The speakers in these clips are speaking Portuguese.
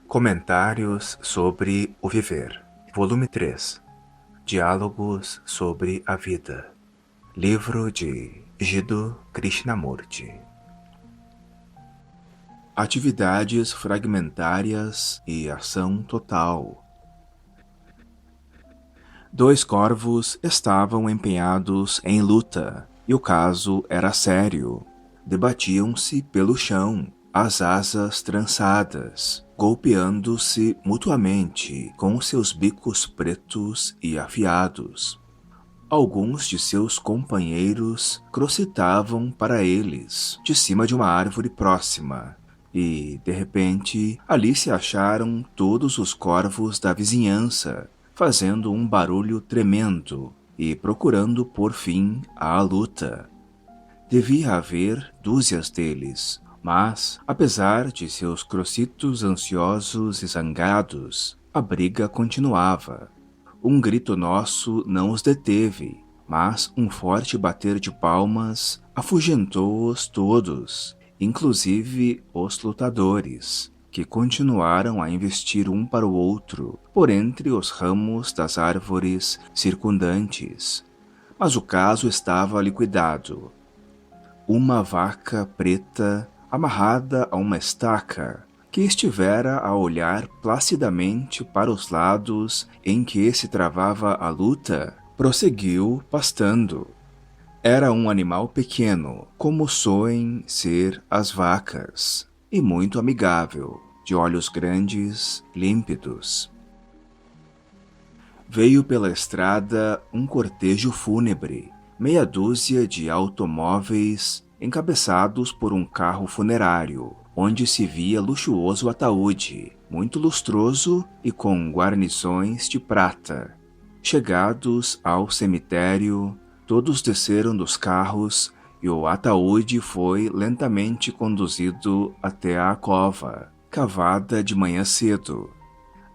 Comentários sobre o Viver, Volume 3. Diálogos sobre a Vida. Livro de Jiddu Krishnamurti. Atividades fragmentárias e ação total. 2 corvos estavam empenhados em luta, e o caso era sério. Debatiam-se pelo chão, as asas trançadas, golpeando-se mutuamente com seus bicos pretos e afiados. Alguns de seus companheiros crocitavam para eles, de cima de uma árvore próxima, e, de repente, ali se acharam todos os corvos da vizinhança, fazendo um barulho tremendo e procurando pôr fim à luta. Devia haver dúzias deles, mas, apesar de seus crocitos ansiosos e zangados, a briga continuava. Um grito nosso não os deteve, mas um forte bater de palmas afugentou-os todos, inclusive os lutadores, que continuaram a investir um para o outro por entre os ramos das árvores circundantes. Mas o caso estava liquidado. Uma vaca preta amarrada a uma estaca, que estivera a olhar placidamente para os lados em que se travava a luta, prosseguiu pastando. Era um animal pequeno, como soem ser as vacas, e muito amigável, de olhos grandes, límpidos. Veio pela estrada um cortejo fúnebre, meia dúzia de automóveis encabeçados por um carro funerário, onde se via luxuoso ataúde, muito lustroso e com guarnições de prata. Chegados ao cemitério, todos desceram dos carros e o ataúde foi lentamente conduzido até a cova, cavada de manhã cedo.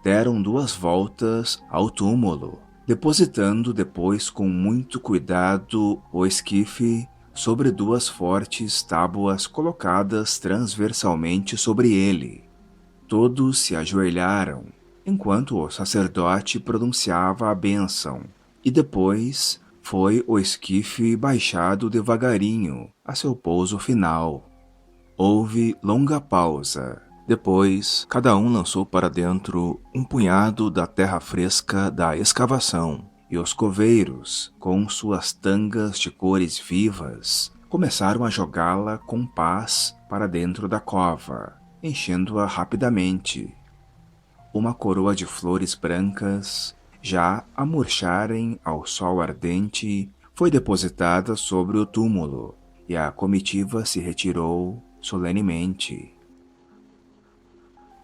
Deram 2 voltas ao túmulo, depositando depois com muito cuidado o esquife sobre 2 fortes tábuas colocadas transversalmente sobre ele. Todos se ajoelharam, enquanto o sacerdote pronunciava a bênção, e depois foi o esquife baixado devagarinho a seu pouso final. Houve longa pausa. Depois, cada um lançou para dentro um punhado da terra fresca da escavação, e os coveiros, com suas tangas de cores vivas, começaram a jogá-la com paz para dentro da cova, enchendo-a rapidamente. Uma coroa de flores brancas, já a murcharem ao sol ardente, foi depositada sobre o túmulo, e a comitiva se retirou solenemente.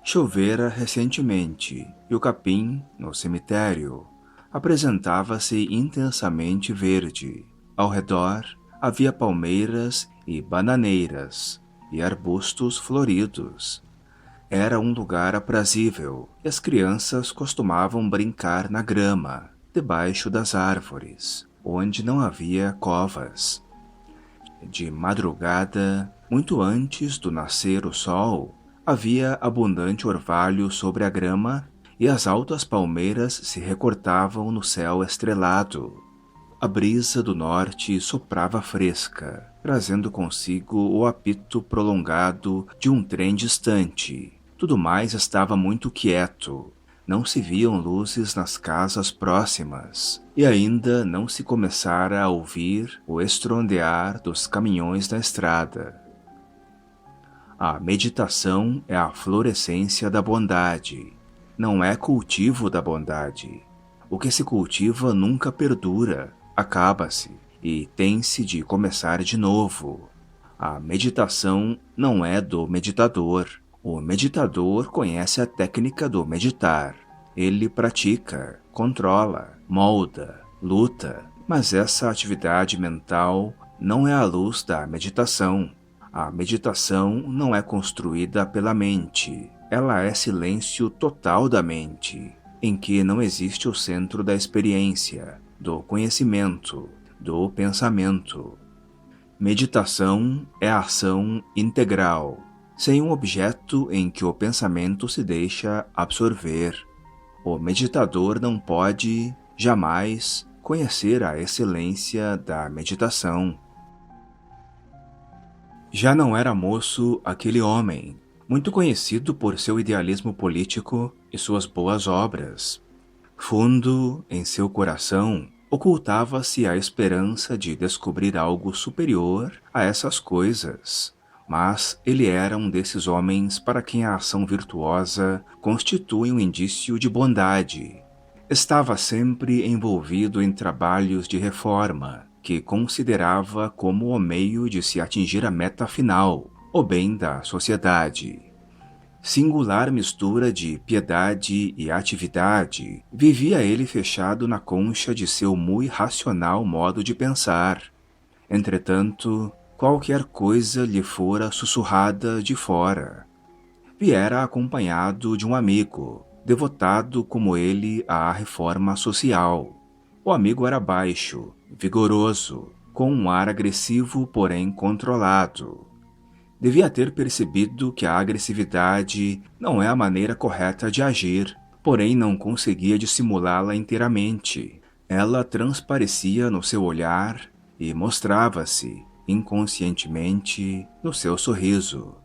Chovera recentemente, e o capim, no cemitério, apresentava-se intensamente verde. Ao redor havia palmeiras e bananeiras, e arbustos floridos. Era um lugar aprazível, e as crianças costumavam brincar na grama, debaixo das árvores, onde não havia covas. De madrugada, muito antes do nascer o sol, havia abundante orvalho sobre a grama e as altas palmeiras se recortavam no céu estrelado. A brisa do norte soprava fresca, trazendo consigo o apito prolongado de um trem distante. Tudo mais estava muito quieto. Não se viam luzes nas casas próximas, e ainda não se começara a ouvir o estrondear dos caminhões na estrada. A meditação é a florescência da bondade, não é cultivo da bondade. O que se cultiva nunca perdura, acaba-se, e tem-se de começar de novo. A meditação não é do meditador. O meditador conhece a técnica do meditar. Ele pratica, controla, molda, luta, mas essa atividade mental não é a luz da meditação. A meditação não é construída pela mente, ela é silêncio total da mente, em que não existe o centro da experiência, do conhecimento, do pensamento. Meditação é ação integral, sem um objeto em que o pensamento se deixa absorver. O meditador não pode, jamais, conhecer a excelência da meditação. Já não era moço aquele homem, muito conhecido por seu idealismo político e suas boas obras. Fundo em seu coração, ocultava-se a esperança de descobrir algo superior a essas coisas. Mas ele era um desses homens para quem a ação virtuosa constitui um indício de bondade. Estava sempre envolvido em trabalhos de reforma, que considerava como o meio de se atingir a meta final, o bem da sociedade. Singular mistura de piedade e atividade, vivia ele fechado na concha de seu muito racional modo de pensar. Entretanto, qualquer coisa lhe fora sussurrada de fora. Viera acompanhado de um amigo, devotado como ele à reforma social. O amigo era baixo, vigoroso, com um ar agressivo, porém controlado. Devia ter percebido que a agressividade não é a maneira correta de agir, porém não conseguia dissimulá-la inteiramente. Ela transparecia no seu olhar e mostrava-se, inconscientemente, no seu sorriso.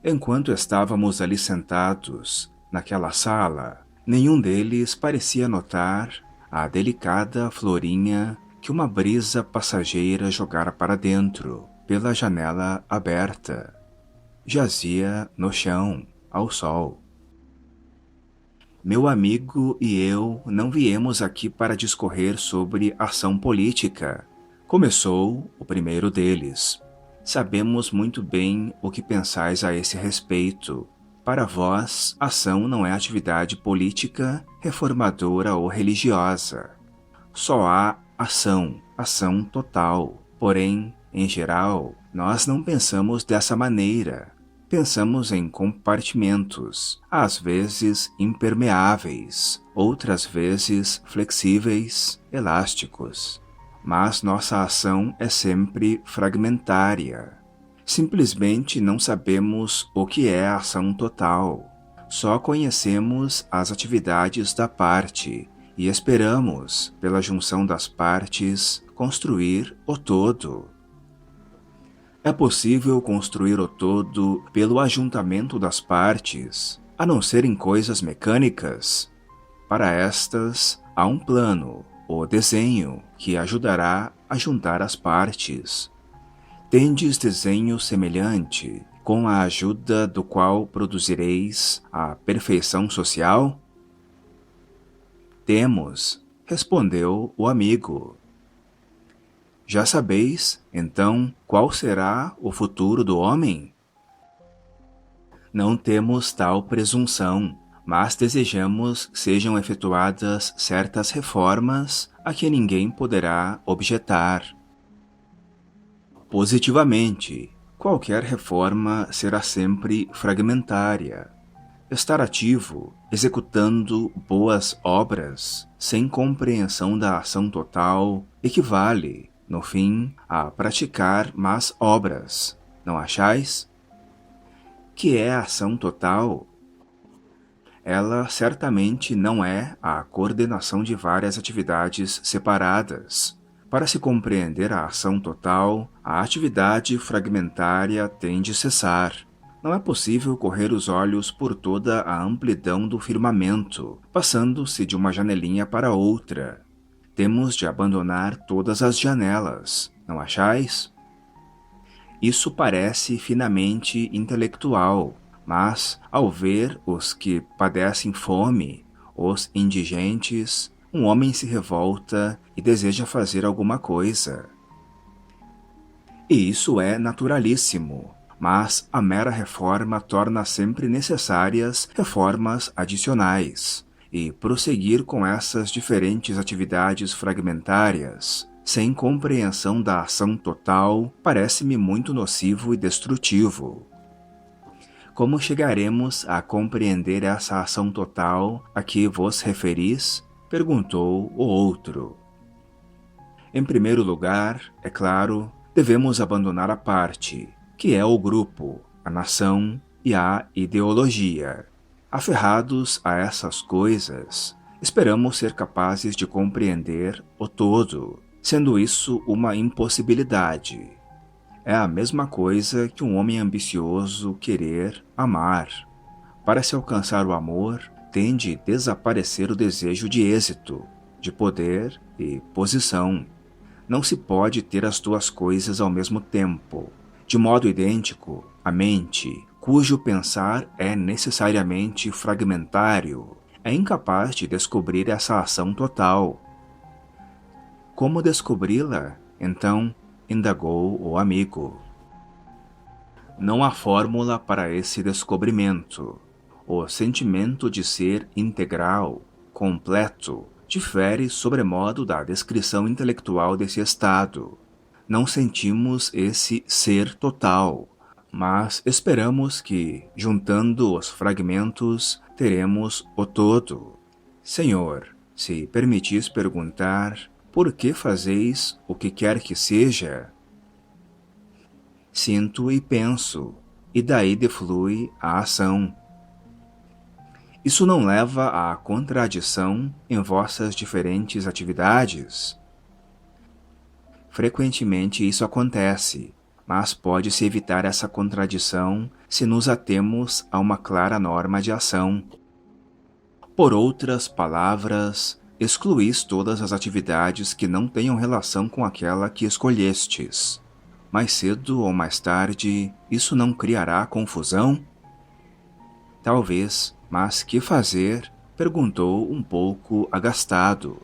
Enquanto estávamos ali sentados, naquela sala, nenhum deles parecia notar a delicada florinha que uma brisa passageira jogara para dentro, pela janela aberta. Jazia no chão, ao sol. Meu amigo e eu não viemos aqui para discorrer sobre ação política. Começou o primeiro deles. Sabemos muito bem o que pensais a esse respeito. Para vós, ação não é atividade política, reformadora ou religiosa. Só há ação, ação total. Porém, em geral, nós não pensamos dessa maneira. Pensamos em compartimentos, às vezes impermeáveis, outras vezes flexíveis, elásticos. Mas nossa ação é sempre fragmentária. Simplesmente não sabemos o que é a ação total. Só conhecemos as atividades da parte e esperamos, pela junção das partes, construir o todo. É possível construir o todo pelo ajuntamento das partes, a não ser em coisas mecânicas. Para estas, há um plano, o desenho, que ajudará a juntar as partes. Tendes desenho semelhante, com a ajuda do qual produzireis a perfeição social? Temos, respondeu o amigo. Já sabeis, então, qual será o futuro do homem? Não temos tal presunção, mas desejamos que sejam efetuadas certas reformas a que ninguém poderá objetar. Positivamente, qualquer reforma será sempre fragmentária. Estar ativo, executando boas obras, sem compreensão da ação total, equivale, no fim, a praticar más obras, não achais? Que é a ação total? Ela certamente não é a coordenação de várias atividades separadas. Para se compreender a ação total, a atividade fragmentária tem de cessar. Não é possível correr os olhos por toda a amplidão do firmamento, passando-se de uma janelinha para outra. Temos de abandonar todas as janelas, não achais? Isso parece finamente intelectual, mas, ao ver os que padecem fome, os indigentes, um homem se revolta e deseja fazer alguma coisa. E isso é naturalíssimo, mas a mera reforma torna sempre necessárias reformas adicionais. E prosseguir com essas diferentes atividades fragmentárias, sem compreensão da ação total, parece-me muito nocivo e destrutivo. Como chegaremos a compreender essa ação total a que vos referis? Perguntou o outro. Em primeiro lugar, é claro, devemos abandonar a parte, que é o grupo, a nação e a ideologia. Aferrados a essas coisas, esperamos ser capazes de compreender o todo, sendo isso uma impossibilidade. É a mesma coisa que um homem ambicioso querer amar. Para se alcançar o amor, tem de desaparecer o desejo de êxito, de poder e posição. Não se pode ter as duas coisas ao mesmo tempo. De modo idêntico, a mente, cujo pensar é necessariamente fragmentário, é incapaz de descobrir essa ação total. Como descobri-la? Então, indagou o amigo. Não há fórmula para esse descobrimento. O sentimento de ser integral, completo, difere sobremodo da descrição intelectual desse estado. Não sentimos esse ser total, mas esperamos que, juntando os fragmentos, teremos o todo. Senhor, se permitis perguntar, por que fazeis o que quer que seja? Sinto e penso, e daí deflui a ação. Isso não leva à contradição em vossas diferentes atividades? Frequentemente isso acontece, mas pode-se evitar essa contradição se nos atemos a uma clara norma de ação. Por outras palavras, excluís todas as atividades que não tenham relação com aquela que escolhestes. Mais cedo ou mais tarde, isso não criará confusão? Talvez, mas que fazer? Perguntou um pouco agastado.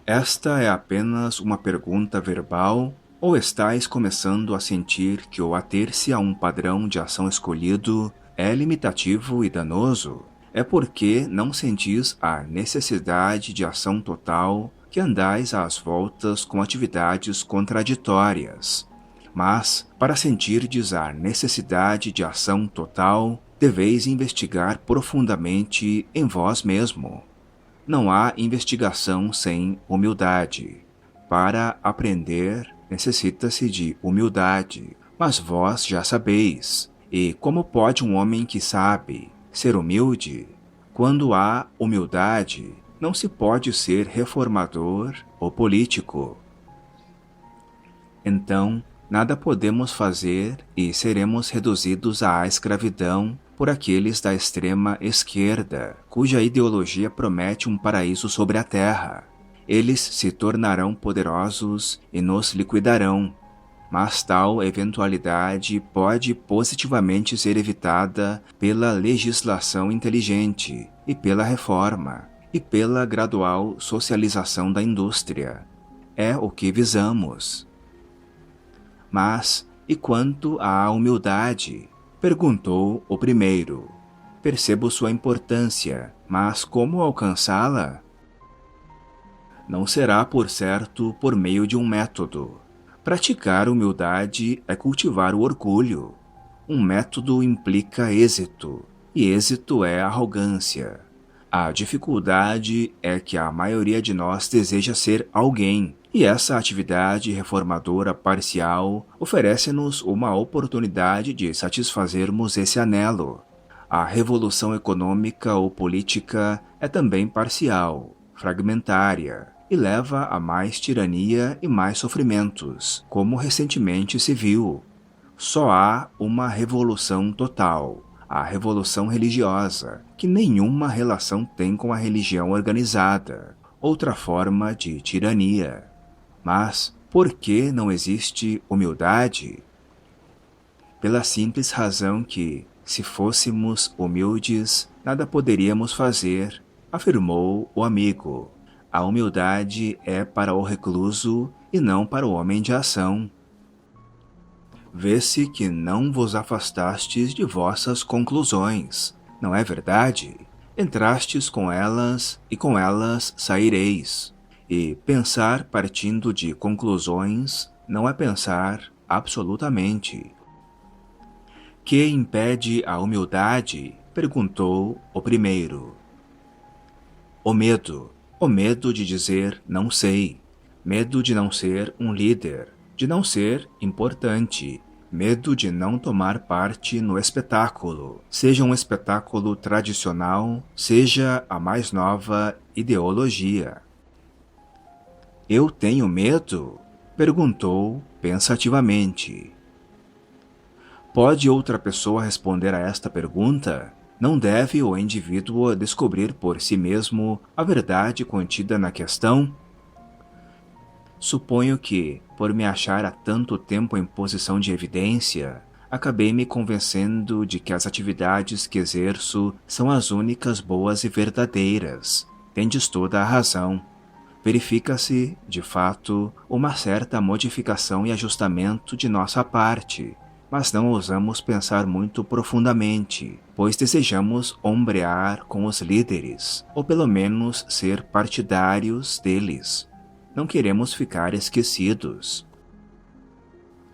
Esta é apenas uma pergunta verbal, ou estáis começando a sentir que o ater-se a um padrão de ação escolhido é limitativo e danoso? É porque não sentis a necessidade de ação total que andais às voltas com atividades contraditórias. Mas, para sentirdes a necessidade de ação total, deveis investigar profundamente em vós mesmo. Não há investigação sem humildade. Para aprender, necessita-se de humildade, mas vós já sabeis. E como pode um homem que sabe ser humilde? Quando há humildade, não se pode ser reformador ou político. Então, nada podemos fazer e seremos reduzidos à escravidão por aqueles da extrema esquerda, cuja ideologia promete um paraíso sobre a terra. Eles se tornarão poderosos e nos liquidarão, mas tal eventualidade pode positivamente ser evitada pela legislação inteligente e pela reforma e pela gradual socialização da indústria. É o que visamos. Mas, e quanto à humildade? Perguntou o primeiro. Percebo sua importância, mas como alcançá-la? Não será, por certo, por meio de um método. Praticar humildade é cultivar o orgulho. Um método implica êxito, e êxito é arrogância. A dificuldade é que a maioria de nós deseja ser alguém, e essa atividade reformadora parcial oferece-nos uma oportunidade de satisfazermos esse anelo. A revolução econômica ou política é também parcial, fragmentária, e leva a mais tirania e mais sofrimentos, como recentemente se viu. Só há uma revolução total, a revolução religiosa, que nenhuma relação tem com a religião organizada, outra forma de tirania. Mas por que não existe humildade? Pela simples razão que, se fôssemos humildes, nada poderíamos fazer, afirmou o amigo. A humildade é para o recluso e não para o homem de ação. Vê-se que não vos afastastes de vossas conclusões, não é verdade? Entrastes com elas e com elas saireis. E pensar partindo de conclusões não é pensar absolutamente. Que impede a humildade? Perguntou o primeiro. O medo de dizer não sei, medo de não ser um líder, de não ser importante, medo de não tomar parte no espetáculo, seja um espetáculo tradicional, seja a mais nova ideologia. Eu tenho medo? Perguntou pensativamente. Pode outra pessoa responder a esta pergunta? Não deve o indivíduo descobrir por si mesmo a verdade contida na questão? Suponho que, por me achar há tanto tempo em posição de evidência, acabei me convencendo de que as atividades que exerço são as únicas boas e verdadeiras. Tendes toda a razão. Verifica-se, de fato, uma certa modificação e ajustamento de nossa parte, mas não ousamos pensar muito profundamente, pois desejamos ombrear com os líderes, ou pelo menos ser partidários deles. Não queremos ficar esquecidos.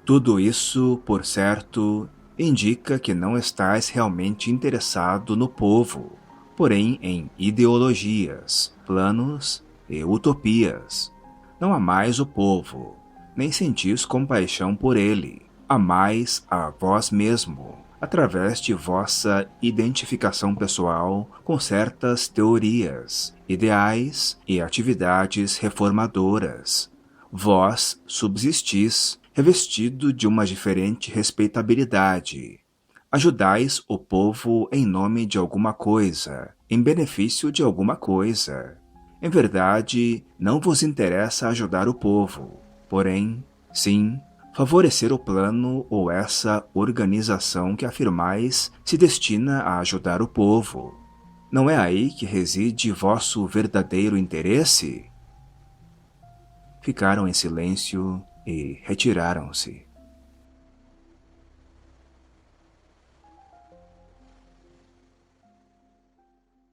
Tudo isso, por certo, indica que não estás realmente interessado no povo, porém em ideologias, planos e utopias. Não amais o povo, nem sentis compaixão por ele. Amais a vós mesmo, através de vossa identificação pessoal com certas teorias, ideais e atividades reformadoras. Vós subsistis, revestido de uma diferente respeitabilidade. Ajudais o povo em nome de alguma coisa, em benefício de alguma coisa. Em verdade, não vos interessa ajudar o povo, porém, sim, favorecer o plano ou essa organização que afirmais se destina a ajudar o povo. Não é aí que reside vosso verdadeiro interesse? Ficaram em silêncio e retiraram-se.